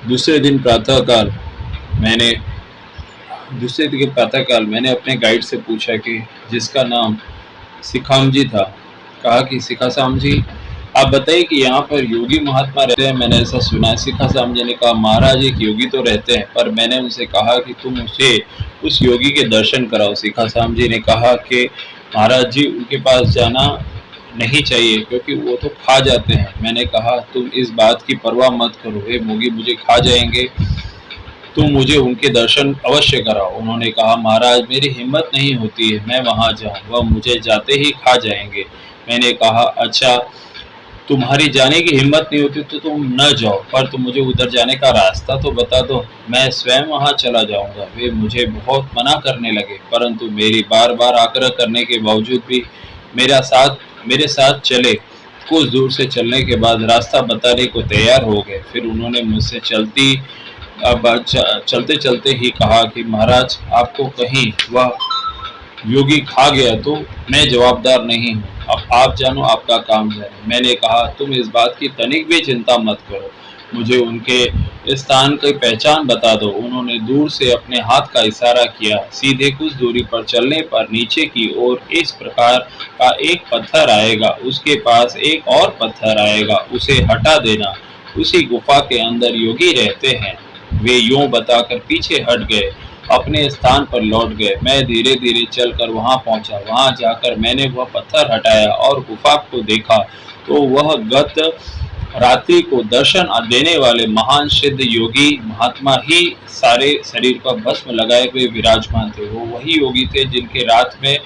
दूसरे दिन प्रातःकाल मैंने दूसरे दिन के प्रातःकाल मैंने अपने गाइड से पूछा कि जिसका नाम सिखाम जी था, कहा कि सिखा साम जी, आप बताइए कि यहाँ पर योगी महात्मा रहते हैं, मैंने ऐसा सुना है। सिखा साम जी ने कहा, महाराज एक योगी तो रहते हैं, पर मैंने उनसे कहा कि तुम उसे उस योगी के दर्शन कराओ। सिखा साम जी ने कहा कि महाराज जी उनके पास जाना नहीं चाहिए क्योंकि वो तो खा जाते हैं। मैंने कहा तुम इस बात की परवाह मत करो, हे मोगी मुझे खा जाएंगे, तुम मुझे उनके दर्शन अवश्य कराओ। उन्होंने कहा, महाराज मेरी हिम्मत नहीं होती है मैं वहाँ जाऊँ, वह मुझे जाते ही खा जाएंगे। मैंने कहा, अच्छा तुम्हारी जाने की हिम्मत नहीं होती तो तुम न जाओ, पर तुम मुझे उधर जाने का रास्ता तो बता दो, मैं स्वयं वहाँ चला जाऊँगा। वे मुझे बहुत मना करने लगे, परंतु मेरी बार बार आग्रह करने के बावजूद भी मेरे साथ चले। कुछ दूर से चलने के बाद रास्ता बताने को तैयार हो गए। फिर उन्होंने मुझसे चलते चलते ही कहा कि महाराज आपको कहीं वह योगी खा गया तो मैं जवाबदार नहीं हूँ, अब आप जानो आपका काम जाने। मैंने कहा तुम इस बात की तनिक भी चिंता मत करो, मुझे उनके स्थान की पहचान बता दो। उन्होंने दूर से अपने हाथ का इशारा किया। सीधे कुछ दूरी पर चलने पर नीचे की ओर इस प्रकार का एक पत्थर आएगा, उसके पास एक और पत्थर आएगा, उसे हटा देना, उसी गुफा के अंदर योगी रहते हैं। वे यूं बताकर पीछे हट गए, अपने स्थान पर लौट गए। मैं धीरे धीरे चलकर वहां पहुंचा। वहां जाकर मैंने वह पत्थर हटाया और गुफा को देखा तो वह गत रात्रि को दर्शन देने वाले महान सिद्ध योगी महात्मा ही सारे शरीर पर भस्म लगाए हुए विराजमान थे। वो वही योगी थे जिनके रात में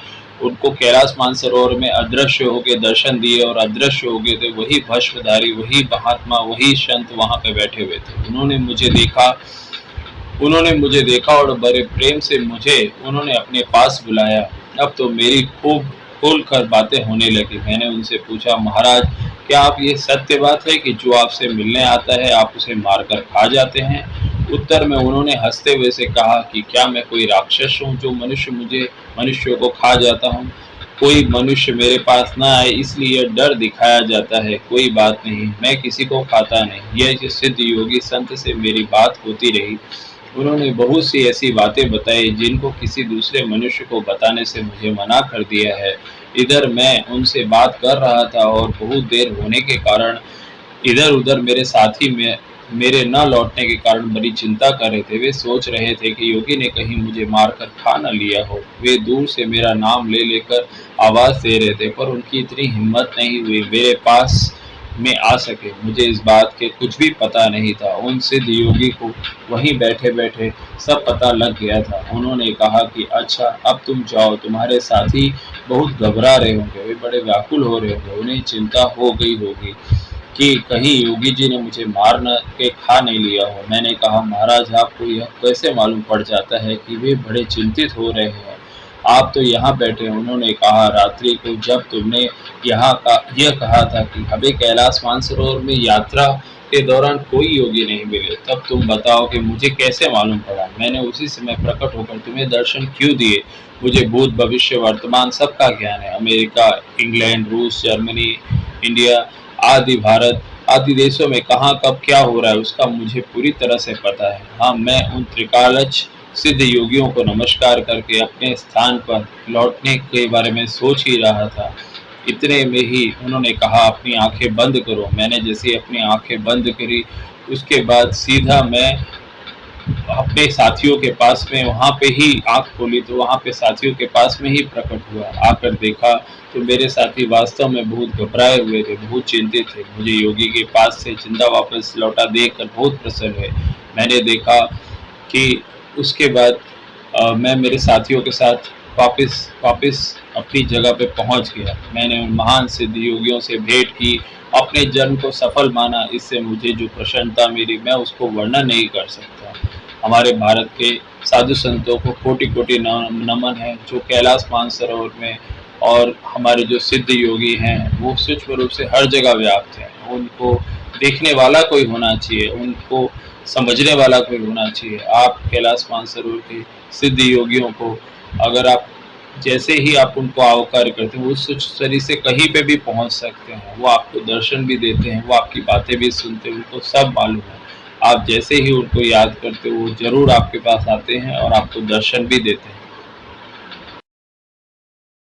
उनको कैलाश मानसरोवर में अदृश्य होकर दर्शन दिए और अदृश्य हो गए थे। वही भस्मधारी, वही महात्मा, वही संत वहां पे बैठे हुए थे। उन्होंने मुझे देखा और बड़े प्रेम से मुझे उन्होंने अपने पास बुलाया। अब तो मेरी खूब खोल कर बातें होने लगी। मैंने उनसे पूछा, महाराज क्या आप ये सत्य बात है कि जो आपसे मिलने आता है आप उसे मारकर खा जाते हैं? उत्तर में उन्होंने हंसते हुए से कहा कि क्या मैं कोई राक्षस हूँ जो मनुष्यों को खा जाता हूँ? कोई मनुष्य मेरे पास ना आए इसलिए डर दिखाया जाता है। कोई बात नहीं, मैं किसी को खाता नहीं। यह सिद्ध योगी संत से मेरी बात होती रही। उन्होंने बहुत सी ऐसी बातें बताई जिनको किसी दूसरे मनुष्य को बताने से मुझे मना कर दिया है। इधर मैं उनसे बात कर रहा था और बहुत देर होने के कारण इधर उधर मेरे साथी में मेरे न लौटने के कारण बड़ी चिंता कर रहे थे। वे सोच रहे थे कि योगी ने कहीं मुझे मारकर खा न लिया हो। वे दूर से मेरा नाम ले लेकर आवाज दे रहे थे, पर उनकी इतनी हिम्मत नहीं हुई मेरे पास में आ सके। मुझे इस बात के कुछ भी पता नहीं था। उन सिद्ध योगी को वहीं बैठे बैठे सब पता लग गया था। उन्होंने कहा कि अच्छा अब तुम जाओ, तुम्हारे साथी बहुत घबरा रहे होंगे, वे बड़े व्याकुल हो रहे होंगे, उन्हें चिंता हो गई होगी कि कहीं योगी जी ने मुझे मार न के खा नहीं लिया हो। मैंने कहा, महाराज आपको यह कैसे मालूम पड़ जाता है कि वे बड़े चिंतित हो रहे हैं? आप तो यहाँ बैठे। उन्होंने कहा, रात्रि को जब तुमने यह कहा था कि हमें कैलाश मानसरोवर में यात्रा के दौरान कोई योगी नहीं मिले, तब तुम बताओ कि मुझे कैसे मालूम पड़ा? मैंने उसी समय प्रकट होकर तुम्हें दर्शन क्यों दिए? मुझे भूत भविष्य वर्तमान सबका ज्ञान है। अमेरिका, इंग्लैंड, रूस, जर्मनी, इंडिया आदि भारत आदि देशों में कहाँ कब क्या हो रहा है उसका मुझे पूरी तरह से पता है। हाँ, मैं उन त्रिकालज्ञ सिद्ध योगियों को नमस्कार करके अपने स्थान पर लौटने के बारे में सोच ही रहा था। इतने में ही उन्होंने कहा, अपनी आंखें बंद करो। मैंने जैसे अपनी आंखें बंद करी उसके बाद सीधा मैं अपने साथियों के पास में वहाँ पे ही आंख खोली तो वहाँ पे साथियों के पास में ही प्रकट हुआ। आकर देखा तो मेरे साथी वास्तव में बहुत घबराए हुए थे, बहुत चिंतित थे। मुझे योगी के पास से जिंदा वापस लौटा देखकर बहुत प्रसन्न हुए। मैंने देखा कि उसके बाद मैं मेरे साथियों के साथ वापस अपनी जगह पे पहुंच गया। मैंने उन महान सिद्ध योगियों से भेंट की, अपने जन्म को सफल माना। इससे मुझे जो प्रसन्नता मिली मैं उसको वर्णन नहीं कर सकता। हमारे भारत के साधु संतों को कोटि कोटि नमन है जो कैलाश मानसरोवर में, और हमारे जो सिद्ध योगी हैं वो सूक्ष्म रूप से हर जगह व्याप्त हैं। उनको देखने वाला कोई होना चाहिए, उनको समझने वाला कोई होना चाहिए। आप कैलाश मानसरोवर के सिद्ध योगियों को अगर आप जैसे ही आप उनको आवकार करते हैं वो उस शरीर से कहीं पे भी पहुंच सकते हैं। वो आपको दर्शन भी देते हैं, वो आपकी बातें भी सुनते हैं, उनको सब मालूम है। आप जैसे ही उनको याद करते हो वो ज़रूर आपके पास आते हैं और आपको दर्शन भी देते हैं।